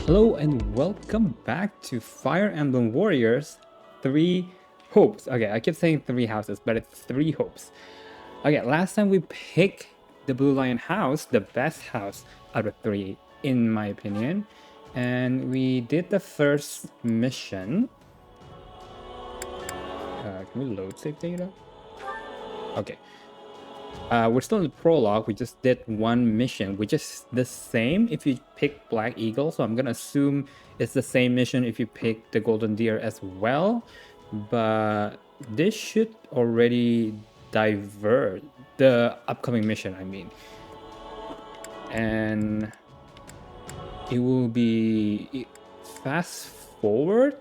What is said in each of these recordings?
Hello and welcome back to Fire Emblem Warriors 3 Hopes. Okay, I keep saying 3 houses, but it's 3 hopes. Okay, last time we picked the Blue Lion house, the best house out of 3 in my opinion. And we did the first mission. Can we load save data? Okay. We're still in the prologue. We just did one mission, which is the same if you pick Black Eagle. So I'm gonna assume it's the same mission if you pick the Golden Deer as well. But this should already divert the upcoming mission, I mean. And it will be fast forward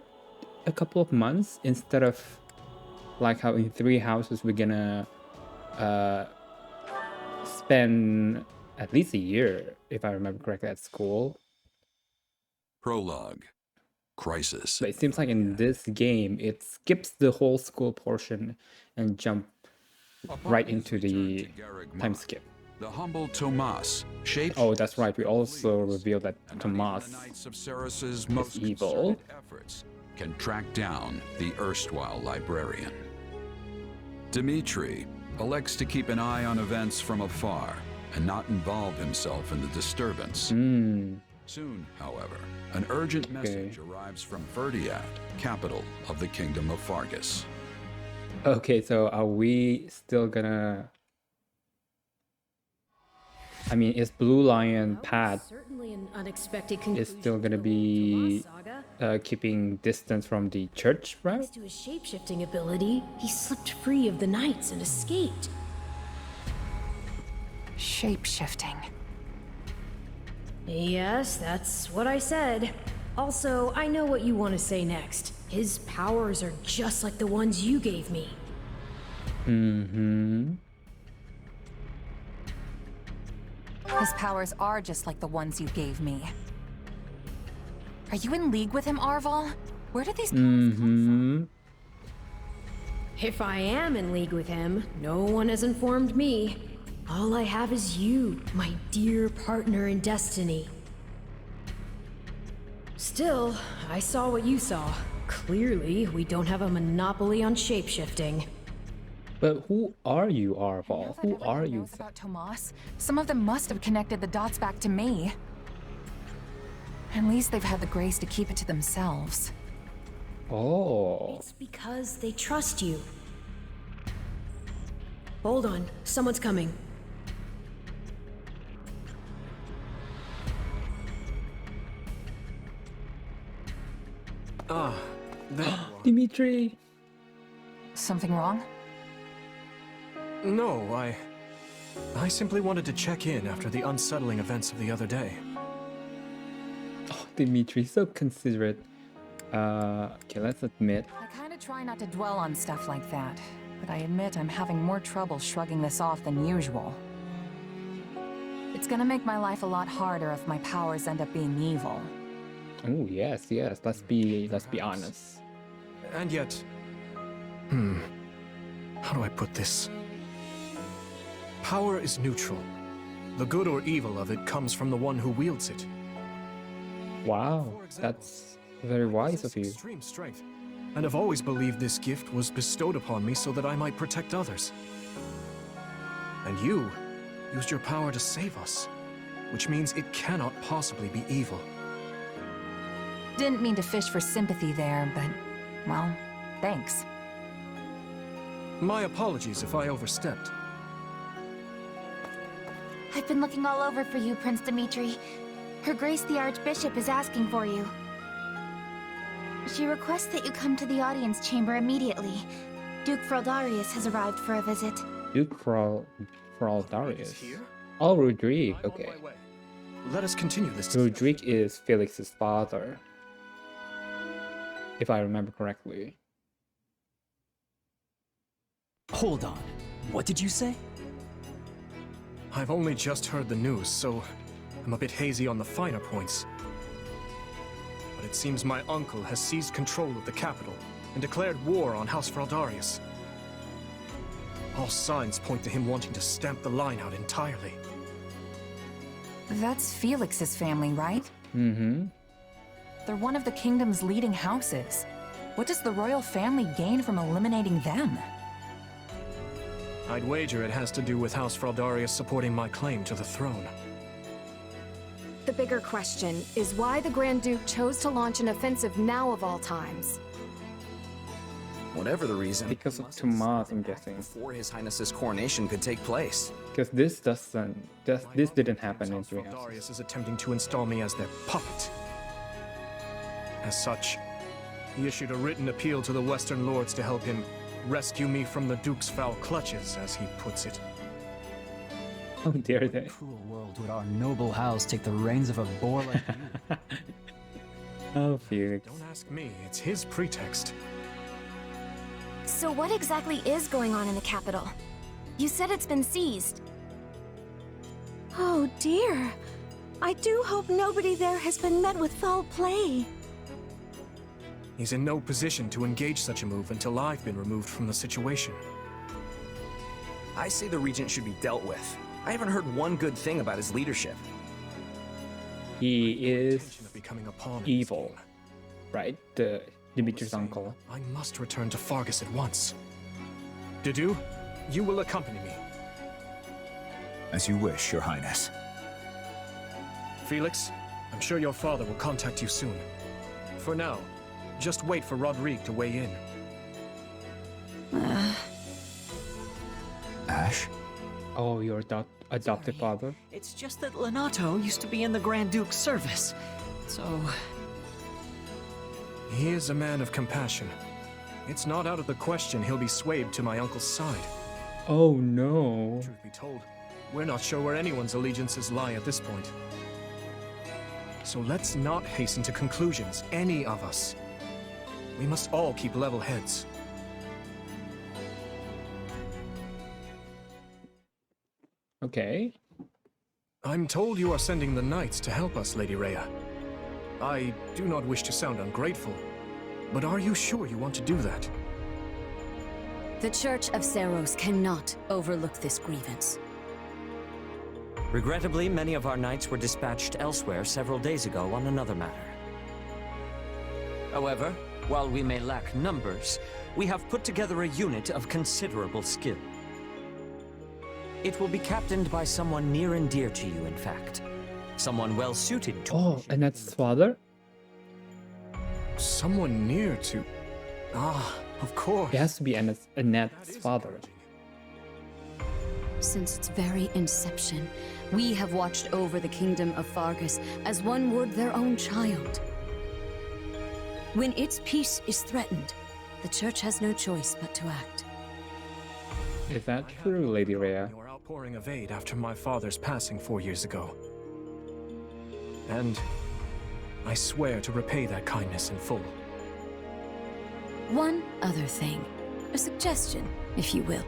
a couple of months instead of like how in 3 houses we're gonna spend at least a year, if I remember correctly, at school. Prologue. Crisis. But it seems like in this game, it skips the whole school portion and jump right into the time skip. The humble Tomas, shaped. Oh, that's right. We also revealed that Tomas is evil. Efforts can track down the erstwhile librarian. Dmitri elects to keep an eye on events from afar and not involve himself in the disturbance. Soon, however, an urgent message arrives from Verdiad, capital of the Kingdom of Fargus. Okay, so are we still gonna... I mean, is Blue Lion Pat is still gonna be keeping distance from the church, right? Thanks to his shape-shifting ability, he slipped free of the knights and escaped. Shape-shifting. Yes, that's what I said. Also, I know what you want to say next. His powers are just like the ones you gave me. His powers are just like the ones you gave me. Are you in league with him, Arval? Where did these powers come from? If I am in league with him, no one has informed me. All I have is you, my dear partner in destiny. Still, I saw what you saw. Clearly, we don't have a monopoly on shapeshifting. But who are you, Arval? Who are you? About Tomas, some of them must have connected the dots back to me. At least they've had the grace to keep it to themselves. Oh. It's because they trust you. Hold on, someone's coming. Dmitri! Something wrong? No, I simply wanted to check in after the unsettling events of the other day. Oh, Dmitri, so considerate. Okay, let's admit. I kind of try not to dwell on stuff like that, but I admit I'm having more trouble shrugging this off than usual. It's gonna make my life a lot harder if my powers end up being evil. Oh, yes, yes. Let's be honest. And yet... How do I put this? Power is neutral. The good or evil of it comes from the one who wields it. Wow, that's very wise of you. Extreme strength, and I've always believed this gift was bestowed upon me so that I might protect others. And you used your power to save us, which means it cannot possibly be evil. Didn't mean to fish for sympathy there, but, well, thanks. My apologies if I overstepped. I've been looking all over for you, Prince Dmitri. Her Grace the Archbishop is asking for you. She requests that you come to the audience chamber immediately. Duke Fraldarius has arrived for a visit. Duke Fraldarius. Oh, Rodrigue, okay. Let us continue this. Rodrigue is Felix's father, if I remember correctly. Hold on. What did you say? I've only just heard the news, so I'm a bit hazy on the finer points. But it seems my uncle has seized control of the capital and declared war on House Fraldarius. All signs point to him wanting to stamp the line out entirely. That's Felix's family, right? They're one of the kingdom's leading houses. What does the royal family gain from eliminating them? I'd wager it has to do with House Fraldarius supporting my claim to the throne. The bigger question is why the Grand Duke chose to launch an offensive now of all times. Whatever the reason, Because he of must have Tomas, decided I'm back guessing. before His Highness's coronation could take place. Because this didn't happen in House Three Houses. Fraldarius is attempting to install me as their puppet. As such, he issued a written appeal to the Western Lords to help him rescue me from the Duke's foul clutches, as he puts it. How dare they? Cruel world would our noble house take the reins of a boar like you? Oh, Felix. Don't ask me, it's his pretext. So what exactly is going on in the capital? You said it's been seized. Oh dear. I do hope nobody there has been met with foul play. He's in no position to engage such a move until I've been removed from the situation. I say the regent should be dealt with. I haven't heard one good thing about his leadership. He is Intention of becoming a pawn in this evil, game. right? The Dimitri's uncle. I must return to Fargus at once. Dedu, you will accompany me. As you wish, Your Highness. Felix, I'm sure your father will contact you soon. For now, just wait for Rodrigue to weigh in. Ash? Oh, your adopted father? It's just that Lenato used to be in the Grand Duke's service. So... He is a man of compassion. It's not out of the question he'll be swayed to my uncle's side. Oh no. Truth be told, we're not sure where anyone's allegiances lie at this point. So let's not hasten to conclusions, any of us. We must all keep level heads. Okay. I'm told you are sending the knights to help us, Lady Rhea. I do not wish to sound ungrateful, but are you sure you want to do that? The Church of Seros cannot overlook this grievance. Regrettably, many of our knights were dispatched elsewhere several days ago on another matter. However, while we may lack numbers, we have put together a unit of considerable skill. It will be captained by someone near and dear to you, in fact. Someone well suited to... Oh, Annette's father? Someone near to... Ah, of course. It has to be Annette's father. Since its very inception, we have watched over the kingdom of Fargus as one would their own child. When its peace is threatened, the Church has no choice but to act. Is that true, Lady Rhea? Your outpouring of aid after my father's passing 4 years ago. And I swear to repay that kindness in full. One other thing, a suggestion, if you will,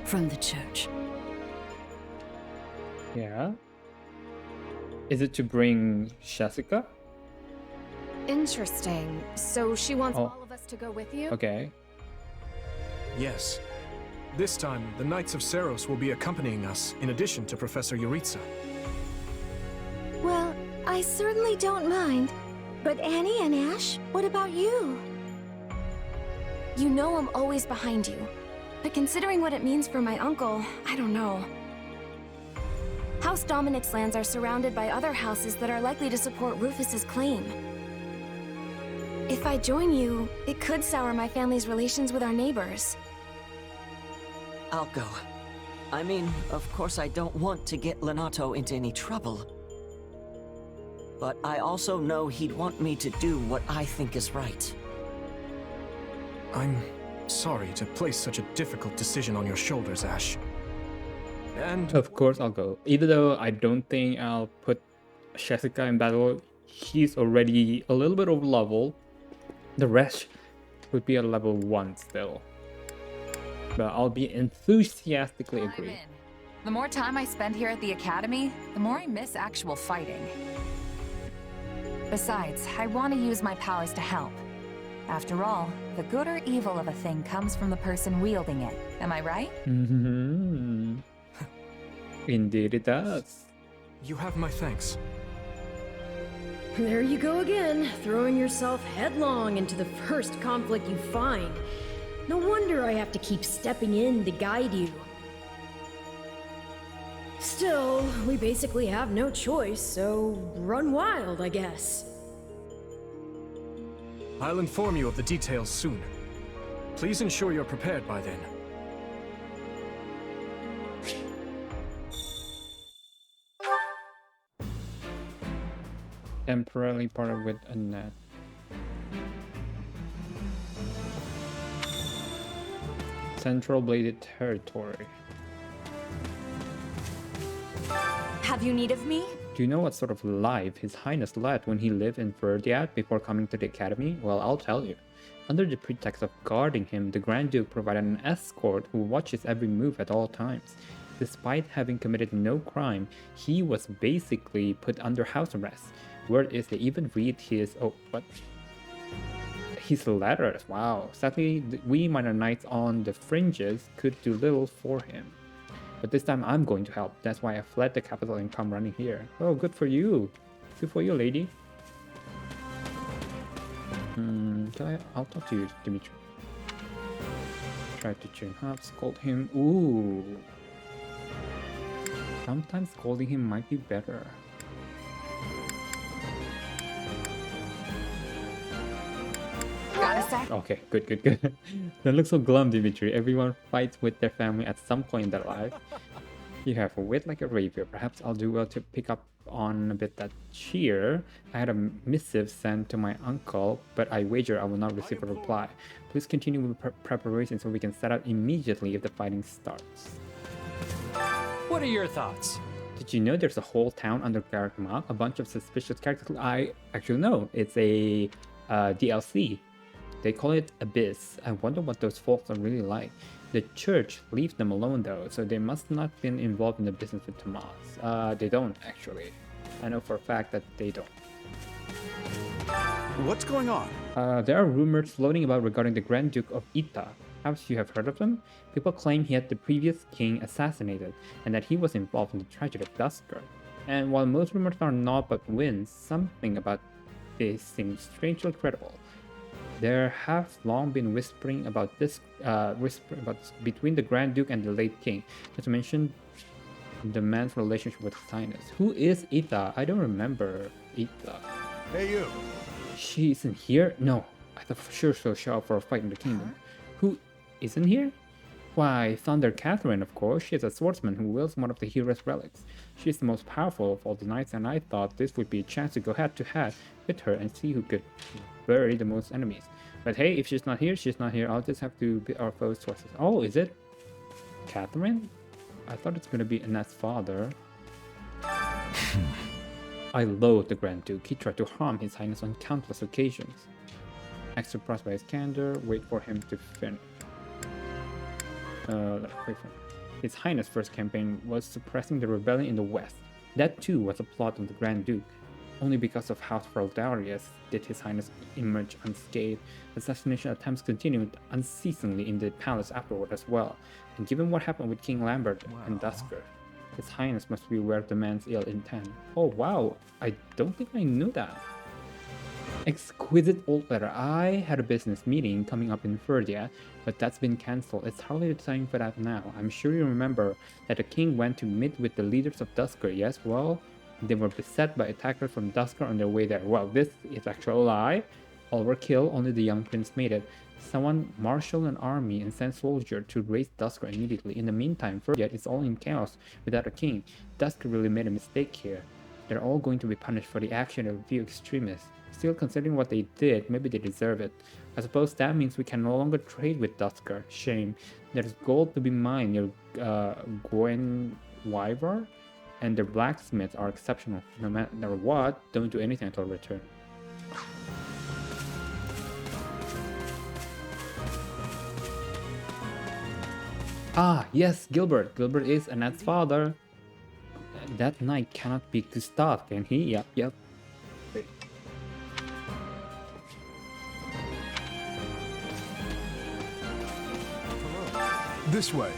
from the Church. Yeah? Is it to bring Jessica? Interesting. So she wants Oh. all of us to go with you? Okay. Yes. This time, the Knights of Seros will be accompanying us, in addition to Professor Yuritsa. Well, I certainly don't mind. But Annie and Ash, what about you? You know I'm always behind you. But considering what it means for my uncle, I don't know. House Dominic's lands are surrounded by other houses that are likely to support Rufus's claim. If I join you, it could sour my family's relations with our neighbors. I'll go. I mean, of course I don't want to get Lenato into any trouble. But I also know he'd want me to do what I think is right. I'm sorry to place such a difficult decision on your shoulders, Ash. And Of course I'll go. Even though I don't think I'll put Jessica in battle, he's already a little bit over level. The rest would be at level 1 still. But I'll be enthusiastically I'm agree. in. The more time I spend here at the academy, the more I miss actual fighting. Besides, I want to use my powers to help. After all, the good or evil of a thing comes from the person wielding it. Am I right? Mm-hmm. Indeed it does. you have my thanks. There you go again, throwing yourself headlong into the first conflict you find. No wonder I have to keep stepping in to guide you. Still, we basically have no choice, so run wild, I guess. I'll inform you of the details soon. Please ensure you're prepared by then. Temporarily partnered with a net. Central Bladed Territory. Have you need of me? Do you know what sort of life His Highness led when he lived in Verdiat before coming to the academy? Well, I'll tell you. Under the pretext of guarding him, the Grand Duke provided an escort who watches every move at all times. Despite having committed no crime, he was basically put under house arrest. Word is they even read his his letters. Wow. Sadly, we minor knights on the fringes could do little for him. But this time I'm going to help. That's why I fled the capital and come running here. Oh, good for you. Good for you, lady. I'll talk to you, Dimitri. Try to cheer him up, scold him. Ooh. Sometimes scolding him might be better. Got a sec? Okay, good. Don't look so glum, Dimitri. Everyone fights with their family at some point in their life. You have a wit like a rapier. Perhaps I'll do well to pick up on a bit that cheer. I had a missive sent to my uncle, but I wager I will not receive a reply. Please continue with preparation so we can set out immediately if the fighting starts. What are your thoughts? Did you know there's a whole town under character mark? A bunch of suspicious characters. I actually know. It's a DLC. They call it Abyss. I wonder what those folks are really like. The church leaves them alone though, so they must not have been involved in the business with Tomas. They don't actually. I know for a fact that they don't. What's going on? There are rumors floating about regarding the Grand Duke of Ita. Perhaps you have heard of them? People claim he had the previous king assassinated, and that he was involved in the tragedy of Dusker. And while most rumors are naught but winds, something about this seems strangely credible. There have long been whispering about this, between the Grand Duke and the late king, not to mention the man's relationship with His Highness. Who is Ita? I don't remember Ita. Hey you! She isn't here? No, I thought for sure she'll show up for a fight in the kingdom. Who isn't here? Why, Thunder Catherine, of course. She is a swordsman who wields one of the hero's relics. She is the most powerful of all the knights, and I thought this would be a chance to go head to head with her and see who could bury the most enemies. But hey, if she's not here, she's not here. I'll just have to be our foe's sources. Oh, is it Catherine? I thought it's gonna be Annette's father. I loathe the Grand Duke. He tried to harm His Highness on countless occasions. Act surprised by his candor, wait for him to finish. His Highness' first campaign was suppressing the rebellion in the west. That too was a plot of the Grand Duke. Only because of House Feudarius did His Highness emerge unscathed. Assassination attempts continued unceasingly in the palace afterward as well. And given what happened with King Lambert and Dusker, His Highness must be aware of the man's ill intent. Oh wow, I don't think I knew that. Exquisite old letter. I had a business meeting coming up in Verdia, but that's been cancelled. It's hardly the time for that now. I'm sure you remember that the king went to meet with the leaders of Dusker, yes? Well, they were beset by attackers from Dusker on their way there. Well, this is actually a lie. All were killed, only the young prince made it. Someone marshaled an army and sent soldiers to raise Dusker immediately. In the meantime, Verdia is all in chaos without a king. Dusker really made a mistake here. They're all going to be punished for the action of a few extremists. Still, considering what they did, maybe they deserve it. I suppose that means we can no longer trade with Dusker. Shame. There's gold to be mined near Gwen Wyver, and their blacksmiths are exceptional. No matter what, don't do anything until return. Ah, yes, Gilbert. Gilbert is Annette's father. That knight cannot be Gustave, can he? Yep. This way.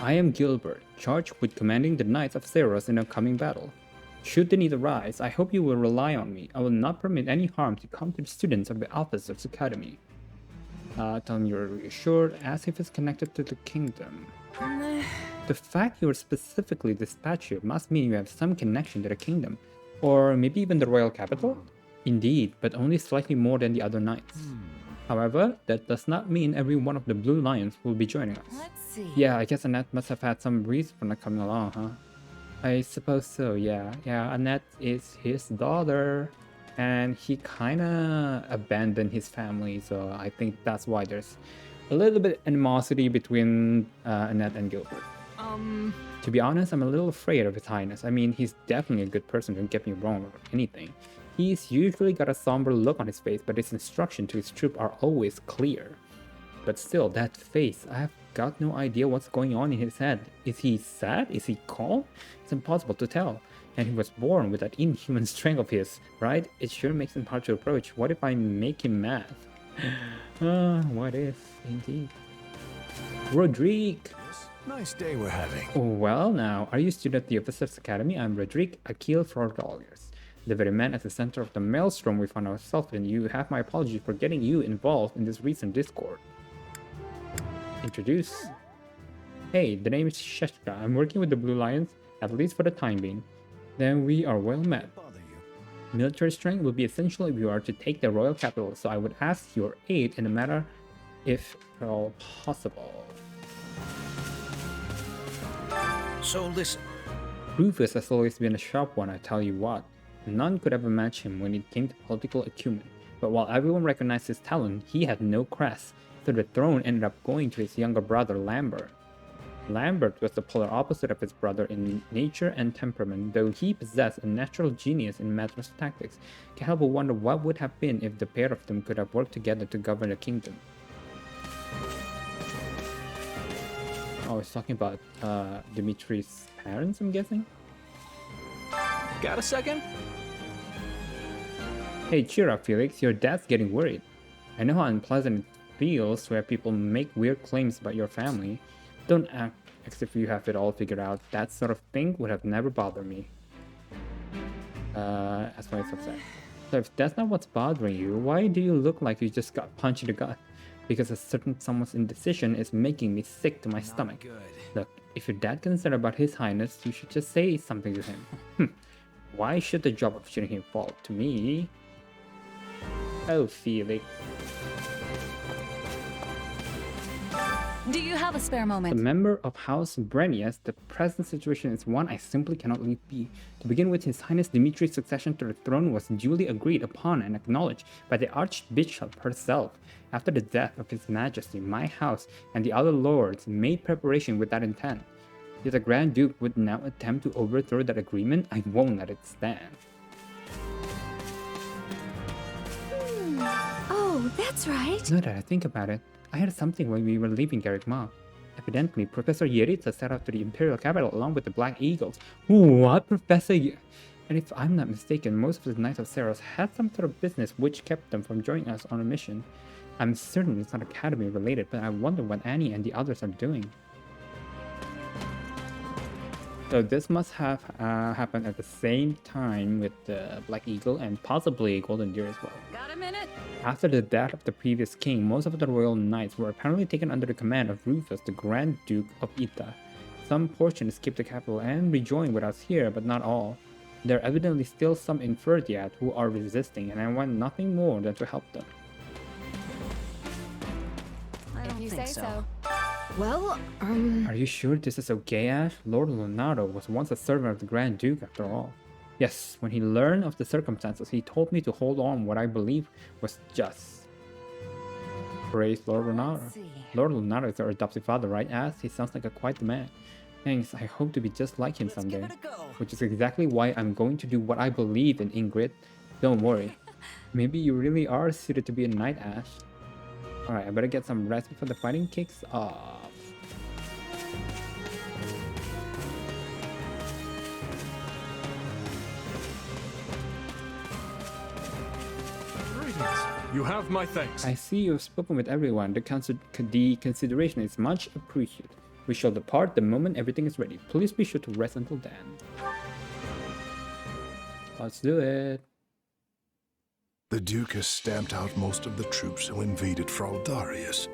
I am Gilbert, charged with commanding the Knights of Ceros in a coming battle. Should the need arise, I hope you will rely on me. I will not permit any harm to come to the students of the Officers Academy. Tell him you're reassured, as if it's connected to the kingdom. The fact you were specifically dispatched here must mean you have some connection to the kingdom. Or maybe even the royal capital? Indeed, but only slightly more than the other knights. However, that does not mean every one of the Blue Lions will be joining us. Let's see. Yeah, I guess Annette must have had some reason for not coming along, huh? I suppose so, yeah. Yeah, Annette is his daughter. And he kinda abandoned his family, so I think that's why there's a little bit animosity between Annette and Gilbert. To be honest, I'm a little afraid of His Highness. I mean, he's definitely a good person, don't get me wrong or anything. He's usually got a somber look on his face, but his instructions to his troop are always clear. But still, that face, I have got no idea what's going on in his head. Is he sad? Is he calm? It's impossible to tell. And he was born with that inhuman strength of his, right? It sure makes him hard to approach. What if I make him mad? What if, indeed. Rodrigue! Nice day we're having. Well now, are you a student at the Officers Academy? I'm Rodrigue Akil Frodolius, the very man at the center of the maelstrom we found ourselves in. You have my apologies for getting you involved in this recent discord. Introduce. Hey, the name is Sheshka. I'm working with the Blue Lions, at least for the time being. Then we are well met. Military strength will be essential if you are to take the royal capital, so I would ask your aid in the matter if at all possible. So listen. Rufus has always been a sharp one, I tell you what. None could ever match him when it came to political acumen. But while everyone recognized his talent, he had no crest, so the throne ended up going to his younger brother Lambert. Lambert was the polar opposite of his brother in nature and temperament, though he possessed a natural genius in matters of tactics. Can't help but wonder what would have been if the pair of them could have worked together to govern the kingdom. Oh, it's talking about Dimitri's parents, I'm guessing? Got a second? Hey, cheer up, Felix. Your dad's getting worried. I know how unpleasant it feels where people make weird claims about your family. Don't act as if you have it all figured out. That sort of thing would have never bothered me. That's why it's upset. So if that's not what's bothering you, why do you look like you just got punched in the gut? Because a certain someone's indecision is making me sick to my stomach. Look, if you're that concerned about His Highness, you should just say something to him. Why should the job of shooting him fall to me? Oh, Felix. Do you have a spare A moment? member of House Brenius, the present situation is one I simply cannot leave be. To begin with, His Highness Dimitri's succession to the throne was duly agreed upon and acknowledged by the Archbishop herself. After the death of His Majesty, my house and the other lords made preparation with that intent. If the Grand Duke would now attempt to overthrow that agreement, I won't let it stand. Oh, that's right. Now that I think about it, I heard something when we were leaving Garrick Mall. Evidently, Professor Yeritza set out to the Imperial capital along with the Black Eagles. What, Professor And if I'm not mistaken, most of the Knights of Saros had some sort of business which kept them from joining us on a mission. I'm certain it's not Academy related, but I wonder what Annie and the others are doing. So this must have happened at the same time with the Black Eagle and possibly Golden Deer as well. Got a minute? After the death of the previous king, most of the royal knights were apparently taken under the command of Rufus, the Grand Duke of Ita. Some portion escaped the capital and rejoined with us here, but not all. There are evidently still some in Ferdiad who are resisting, and I want nothing more than to help them. If you say so. Well, Are you sure this is okay, Ash? Lord Leonardo was once a servant of the Grand Duke after all. Yes, when he learned of the circumstances, he told me to hold on what I believe was just. Praise Lord Leonardo. Lord Leonardo is our adoptive father, right, Ash? He sounds like quite the man. Thanks, I hope to be just like him someday. Which is exactly why I'm going to do what I believe in, Ingrid. Don't worry. Maybe you really are suited to be a knight, Ash. Alright, I better get some rest before the fighting kicks off. You have my thanks. I see you've spoken with everyone. The consideration is much appreciated. We shall depart the moment everything is ready. Please be sure to rest until then. Let's do it. The Duke has stamped out most of the troops who invaded Fraldarius.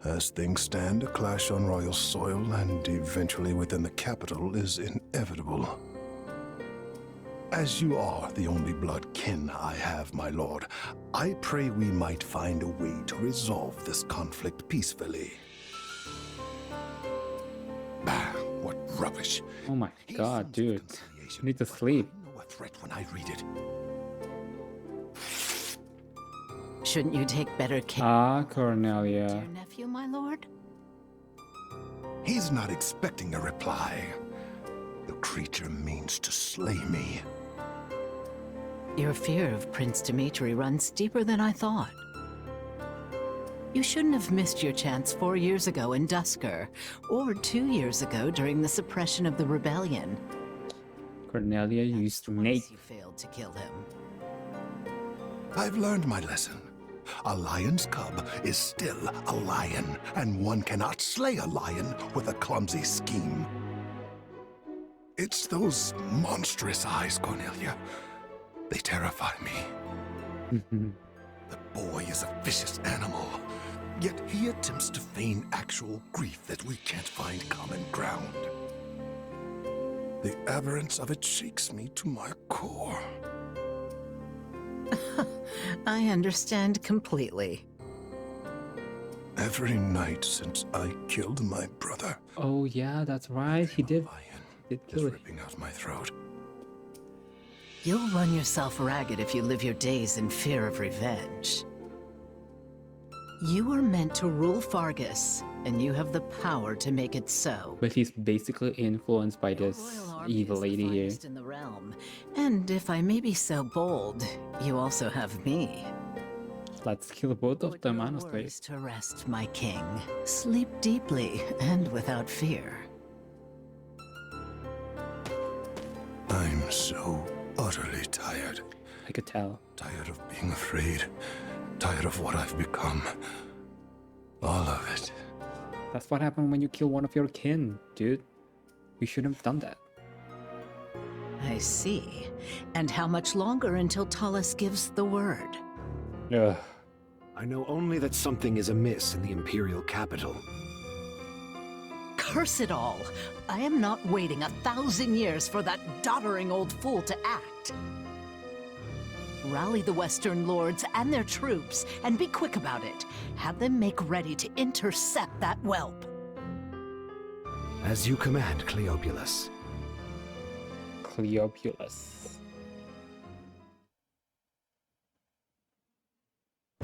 As things stand, a clash on royal soil and eventually within the capital is inevitable. As you are the only blood kin I have, my lord, I pray we might find a way to resolve this conflict peacefully. Ah, what rubbish. Oh my god, dude. You need to sleep. A threat when I read it. Shouldn't you take better care Ah, Cornelia. of your nephew, my lord? He's not expecting a reply. The creature means to slay me. Your fear of Prince Dimitri runs deeper than I thought. You shouldn't have missed your chance 4 years ago in Dusker, or 2 years ago during the suppression of the rebellion. Cornelia used Nate. You failed to kill him. I've learned my lesson. A lion's cub is still a lion, and one cannot slay a lion with a clumsy scheme. It's those monstrous eyes, Cornelia. They terrify me. The boy is a vicious animal, yet he attempts to feign actual grief that we can't find common ground. The aberrance of it shakes me to my core. I understand completely. Every night since I killed my brother, Oh yeah, that's right. He did kill it. ripping out my throat. You'll run yourself ragged if you live your days in fear of revenge. You were meant to rule Fargus, and you have the power to make it so. But he's basically influenced by this evil lady here. In the realm. And if I may be so bold, you also have me. Let's kill both of them, honestly. To rest, my king. Sleep deeply and without fear. I'm so utterly tired. I could tell. Tired of being afraid. Tired of what I've become. All of it. That's what happened when you kill one of your kin, dude. You shouldn't have done that. I see. And how much longer until Tullus gives the word? Ugh. I know only that something is amiss in the Imperial capital. Curse it all! I am not waiting 1,000 years for that doddering old fool to act. Rally the Western lords and their troops, and be quick about it. Have them make ready to intercept that whelp. As you command, Cleobulus. Cleobulus.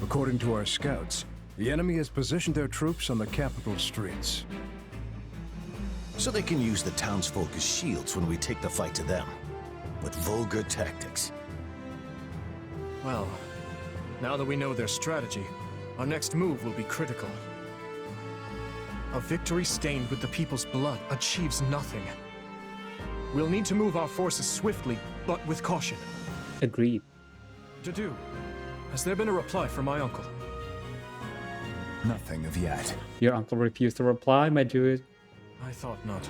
According to our scouts, the enemy has positioned their troops on the capital streets. So they can use the townsfolk as shields when we take the fight to them. With vulgar tactics. Well, now that we know their strategy, our next move will be critical. A victory stained with the people's blood achieves nothing. We'll need to move our forces swiftly, but with caution. Agreed. Jadu, has there been a reply from my uncle? Nothing of yet. Your uncle refused to reply, my dude. I thought not.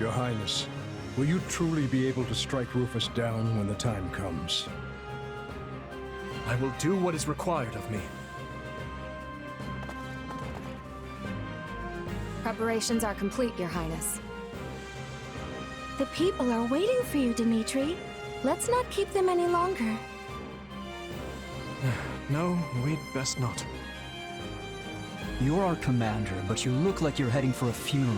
Your Highness, will you truly be able to strike Rufus down when the time comes? I will do what is required of me. Preparations are complete, Your Highness. The people are waiting for you, Dimitri. Let's not keep them any longer. No, we'd best not. You're our commander, but you look like you're heading for a funeral.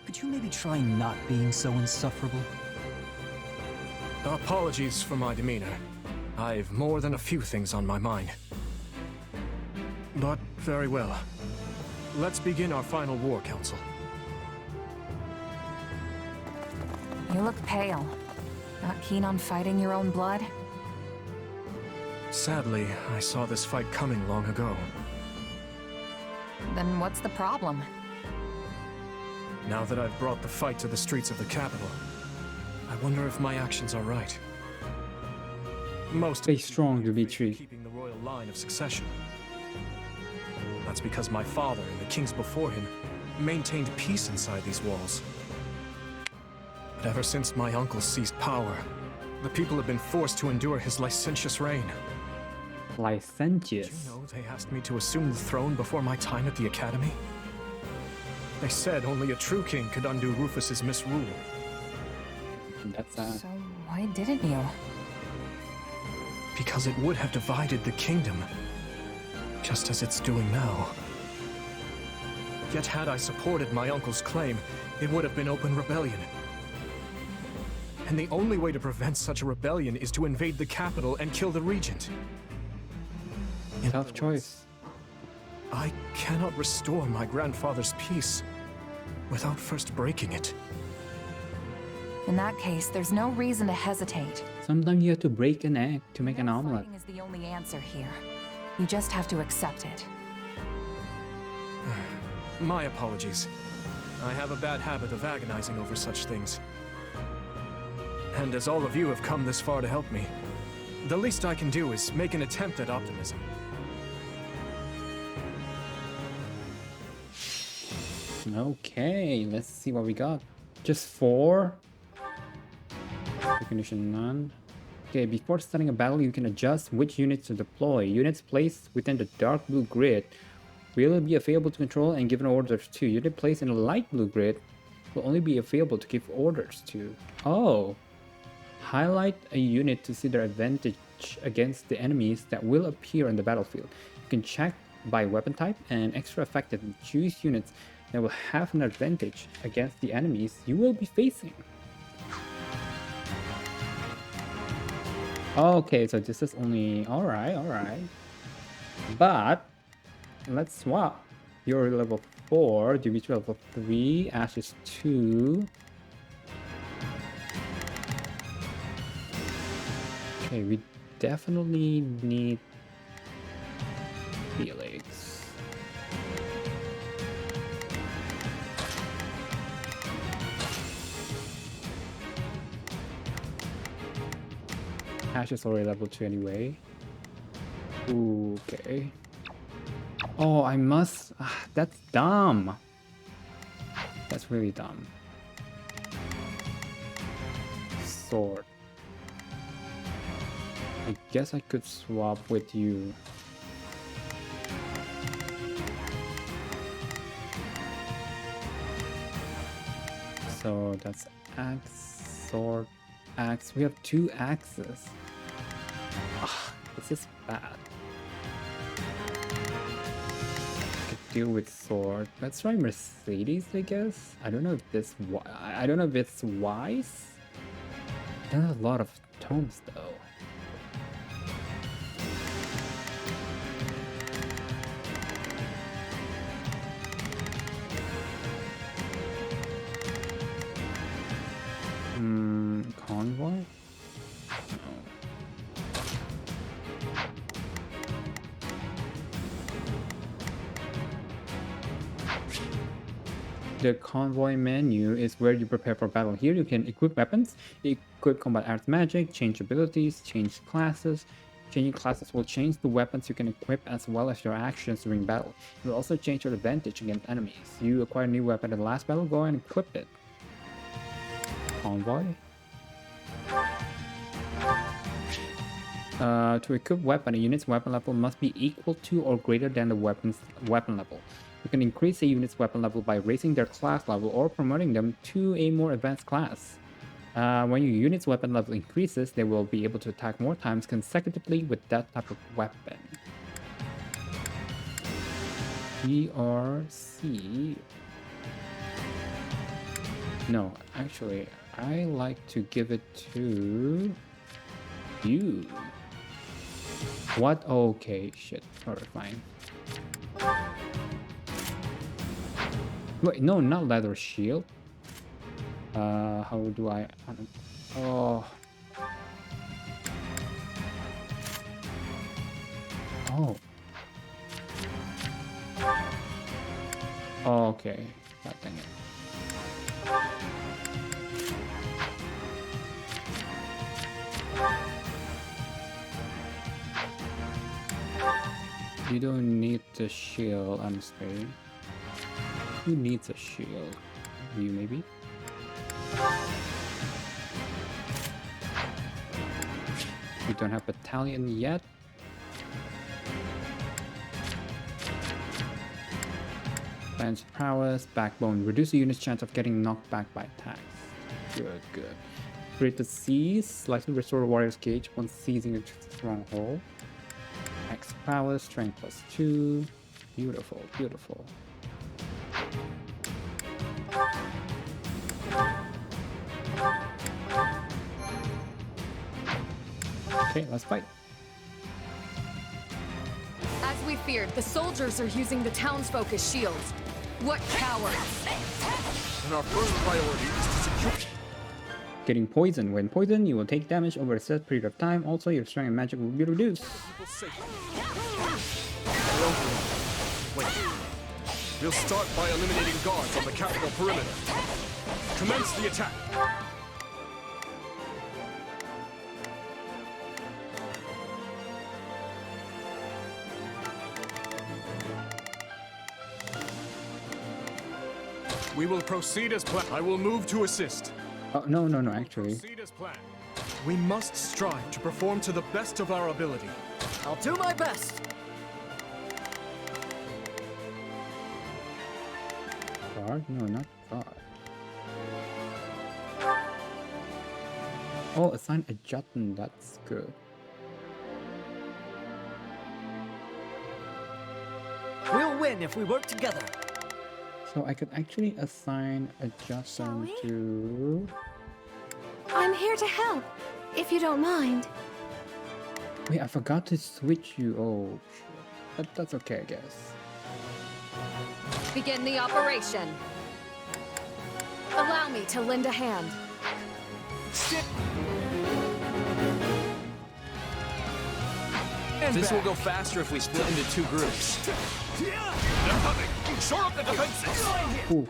Could you maybe try not being so insufferable? Apologies for my demeanor. I've more than a few things on my mind. But very well. Let's begin our final war council. You look pale. Not keen on fighting your own blood? Sadly, I saw this fight coming long ago. Then what's the problem? Now that I've brought the fight to the streets of the capital, I wonder if my actions are right. Most stay strong, Dimitri. Keeping the royal line of succession. That's because my father and the kings before him maintained peace inside these walls. But ever since my uncle seized power, the people have been forced to endure his licentious reign. Licentious? Did you know they asked me to assume the throne before my time at the academy? They said only a true king could undo Rufus's misrule. That's So why didn't you? Because it would have divided the kingdom, just as it's doing now. Yet had I supported my uncle's claim, it would have been open rebellion. And the only way to prevent such a rebellion is to invade the capital and kill the regent. Tough choice. I cannot restore my grandfather's peace without first breaking it. In that case, there's no reason to hesitate. Sometimes you have to break an egg to make an omelet. Fighting is the only answer here. You just have to accept it. My apologies. I have a bad habit of agonizing over such things. And as all of you have come this far to help me, the least I can do is make an attempt at optimism. Okay, let's see what we got. Just 4. Recognition none. Okay, before starting a battle, you can adjust which units to deploy. Units placed within the dark blue grid will be available to control and given orders to. Unit placed in the light blue grid will only be available to give orders to. Oh! Highlight a unit to see their advantage against the enemies that will appear on the battlefield. You can check by weapon type and extra effective and choose units that will have an advantage against the enemies you will be facing. Okay, so this is only... Alright. But, let's swap. You're level 4, Dimitri level 3, Ash is 2. Okay, we definitely need Felix. Ash is already level 2 anyway. Okay. Oh, I must... that's dumb. That's really dumb. Sword. I guess I could swap with you. So that's axe, sword, axe. We have 2 axes. This is bad. Could deal with sword. Let's try Mercedes, I guess. I don't know if this. I don't know if it's wise. There are a lot of tomes though. Convoy? No. The convoy menu is where you prepare for battle. Here you can equip weapons, equip combat arts magic, change abilities, change classes. Changing classes will change the weapons you can equip as well as your actions during battle. It will also change your advantage against enemies. You acquire a new weapon in the last battle, go and equip it. Convoy. To equip weapon, a unit's weapon level must be equal to or greater than the weapon's weapon level. You can increase a unit's weapon level by raising their class level or promoting them to a more advanced class. When your unit's weapon level increases, they will be able to attack more times consecutively with that type of weapon. ERC. No, actually, I like to give it to you. What? Okay, shit. Alright, fine. Wait, no, not leather shield. How do I... Oh. Oh. Oh, okay. God dang it. You don't need the shield, honestly. Who needs a shield? You maybe? We don't have battalion yet. Defense prowess, backbone. Reduce the unit's chance of getting knocked back by attacks. Good, good. Create the seize. Slightly restore warrior's gauge once seizing a stronghold. X prowess, strength +2. Beautiful, beautiful. Okay, let's fight. As we feared, the soldiers are using the townsfolk as shields. What cowards! And our first priority is to secure... Getting poisoned. When poisoned, you will take damage over a set period of time. Also, your strength and magic will be reduced. Wait. We'll start by eliminating guards on the capital perimeter. Commence the attack. We will proceed as planned. I will move to assist. Oh, no, no, no, actually. Proceed as planned. We must strive to perform to the best of our ability. I'll do my best. Guard? No, not guard. Oh, assign a Jotun. That's good. We'll win if we work together. So I could actually assign a Jotun to... I'm here to help, if you don't mind. Wait, I forgot to switch you. Oh, but that's okay, I guess. Begin the operation. Allow me to lend a hand. This will go faster if we split into 2 groups. They're coming! Shore up the defenses! Ooh.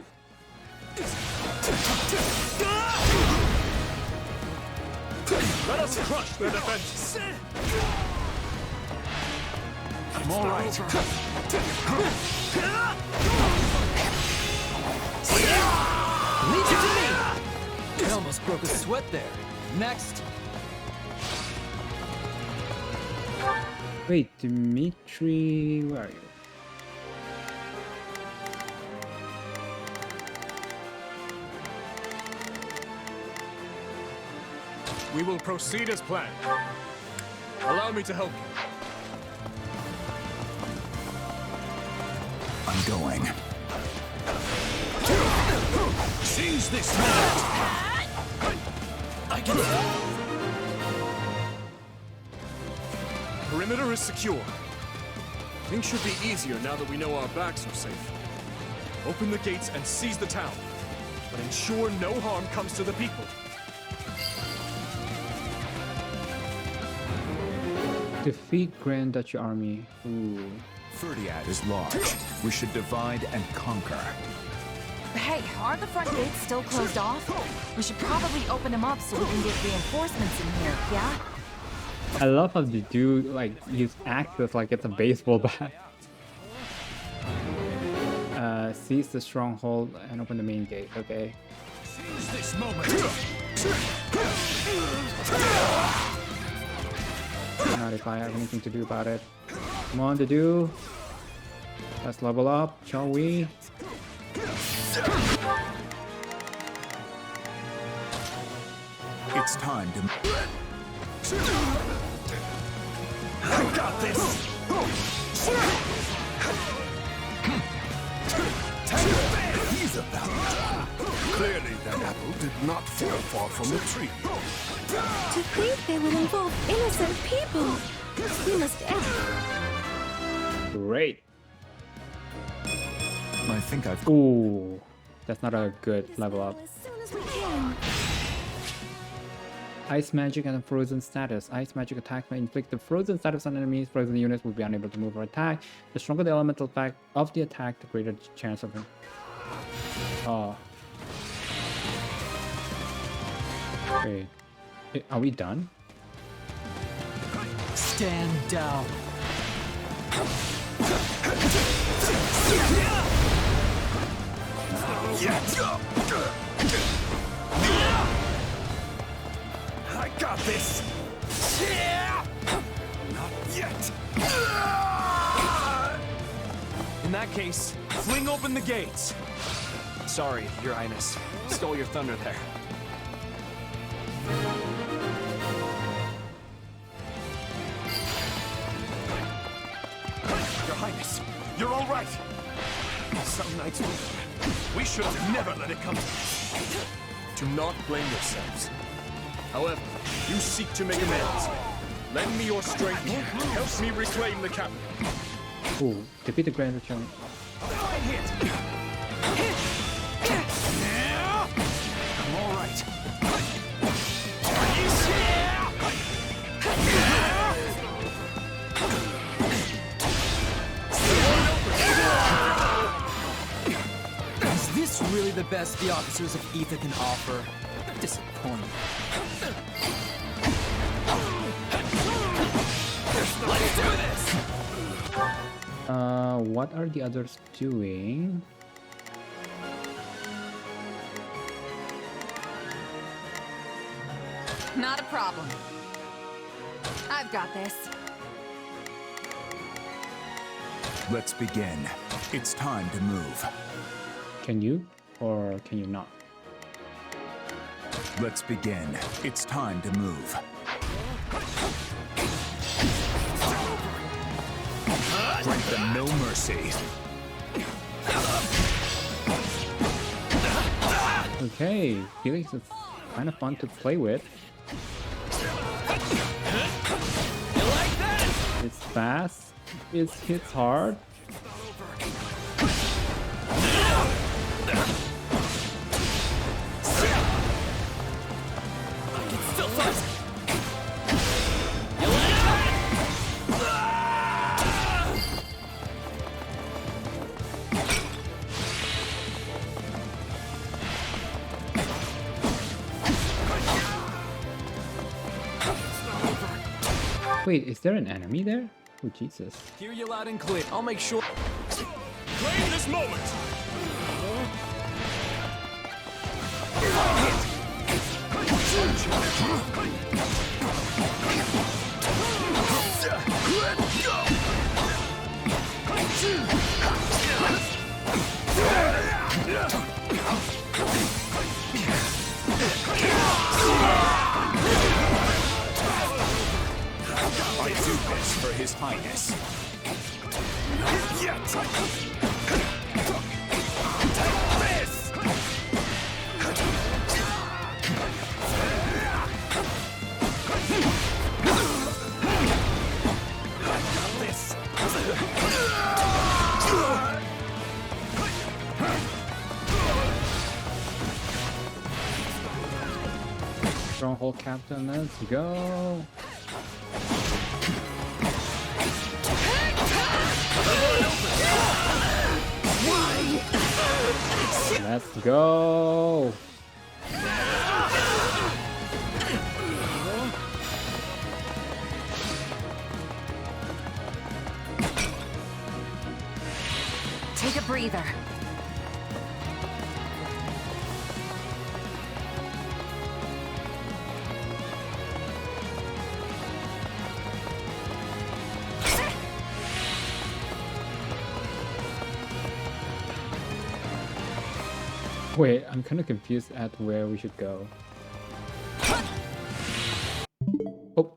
Let us crush their defenses! I'm all right. Leave it to me! I almost broke a sweat there. Next. Wait, Dimitri, where are you? We will proceed as planned. Allow me to help you. I'm going. Seize this moment! I can... Perimeter is secure. Things should be easier now that we know our backs are safe. Open the gates and seize the town, but ensure no harm comes to the people. Defeat Grand Duchy army. Ooh. Ferdiad is large. We should divide and conquer. Hey, are the front gates still closed off? We should probably open them up so we can get reinforcements in here, yeah? I love how they do like use axes like it's a baseball bat. Seize the stronghold and open the main gate. Okay. Seize this moment! Not if I have anything to do about it. Come on, to do. Let's level up, shall we? It's time to... I got this! He's about it. Clearly that apple did not fall far from the tree. To think they would involve innocent people. We must act. Great. I think I've... Ooh, that's not a good level up. As soon as we can. Ice magic and frozen status. Ice magic attacks may inflict the frozen status on enemies. Frozen units will be unable to move or attack. The stronger the elemental effect of the attack, the greater the chance of him. Oh. Wait. Are we done? Stand down. I got this! that case, fling open the gates. Sorry, Your Highness. Stole your thunder there. Your Highness, you're all right. Some nights we should have never let it come to this. Do not blame yourselves. However, you seek to make amends. Lend me your strength. Help me reclaim the capital. Ooh, defeat the Grand Return. Fine hit. I'm all right. Is this really the best the officers of Aether can offer? Disappointing. Let's do this! What are the others doing? Not a problem. I've got this. Let's begin. It's time to move. Can you or can you not? Let's begin. It's time to move. Grant them no mercy. Okay, Felix is kind of fun to play with. It's fast. It hits hard. Wait, is there an enemy there? Oh, Jesus. Hear you loud and clear. I'll make sure. Claim this moment! I do this for His Highness. Not yet! Take this! Got this! Stronghold Captain, let's go. Let's go. Take a breather. Wait, I'm kind of confused at where we should go. Oh,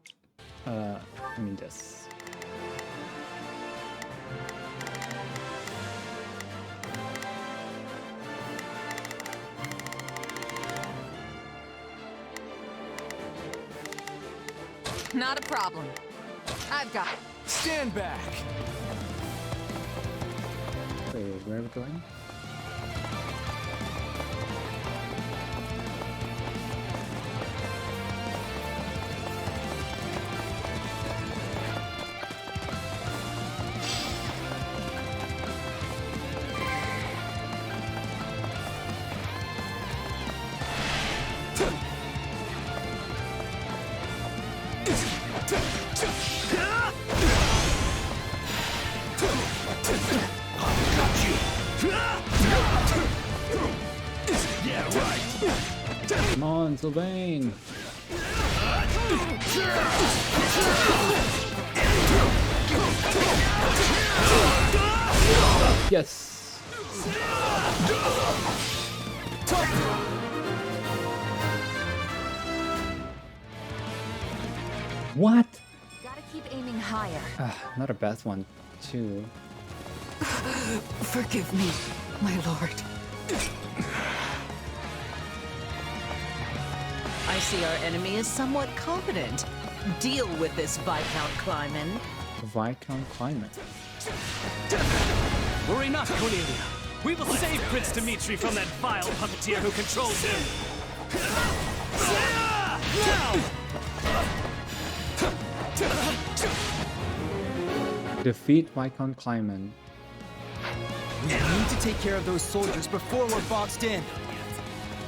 I mean this. Not a problem. I've got it. Stand back. Wait, where are we going? Come on, Sylvain! Yes. What? Gotta keep aiming higher. Not a best one, too. Forgive me, my lord. I see our enemy is somewhat competent. Deal with this Viscount Kleiman. Viscount Kleiman. Worry not, Cornelia. We will save Prince Dimitri from that vile puppeteer who controls him. Defeat Viscount Kleiman. We need to take care of those soldiers before we're boxed in.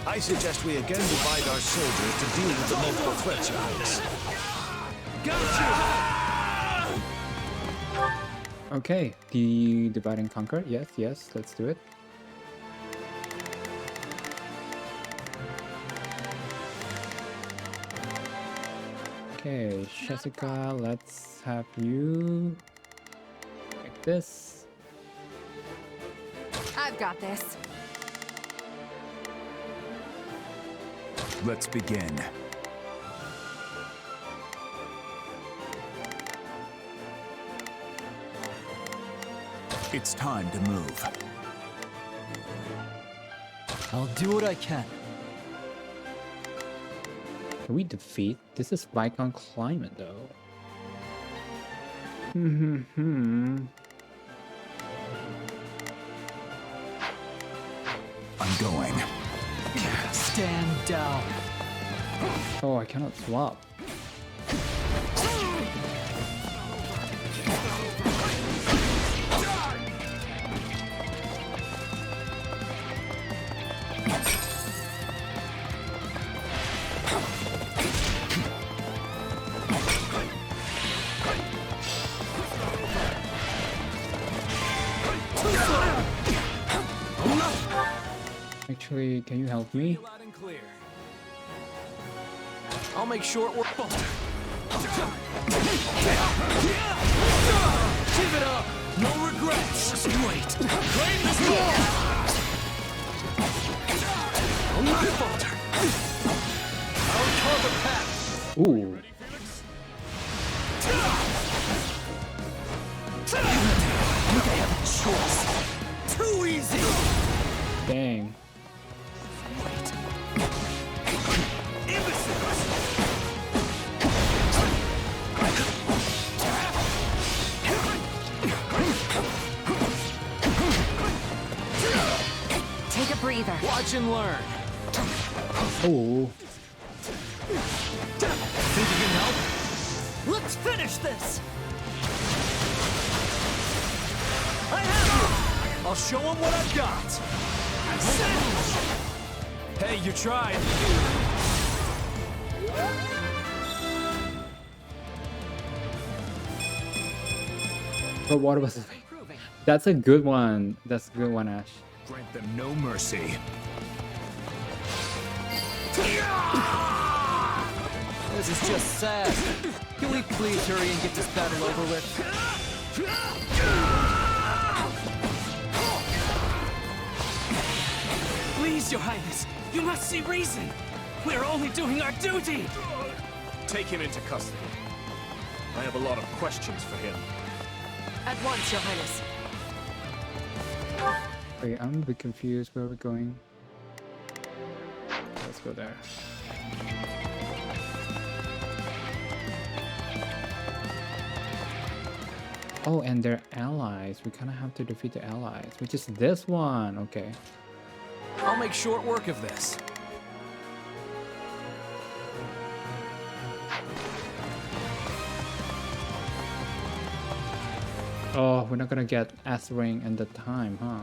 I suggest we again divide our soldiers to deal with the multiple threats, Your Highness. Okay, the divide and conquer. Yes, yes, let's do it. Okay, Jessica, let's have you like this. I've got this. Let's begin. It's time to move. I'll do what I can. Can we defeat? This is Viscount Kleiman, though. I'm going. Stand down. Oh, I cannot swap. Actually, can you help me? Loud and clear. I'll make short work. Keep it up. No regrets. Just wait. Claim this goal. I'll not falter. I'll carve a path. Ooh. You have a choice. Too easy. Dang. Take a breather. Watch and learn. Oh. Think you can help? Let's finish this. I have you. I'll show him what I've got. Hey, you tried. But what was it? That's a good one. That's a good one, Ash. Grant them no mercy. This is just sad. Can we please hurry and get this battle over with? Please, Your Highness, you must see reason. We are only doing our duty. Take him into custody. I have a lot of questions for him. At once, Your Highness. Wait, I'm a bit confused. Where are we going? Let's go there. Oh, and they're allies. We kind of have to defeat the allies, which is this one. Okay. I'll make short work of this. Oh, we're not gonna get S ring in the time, huh?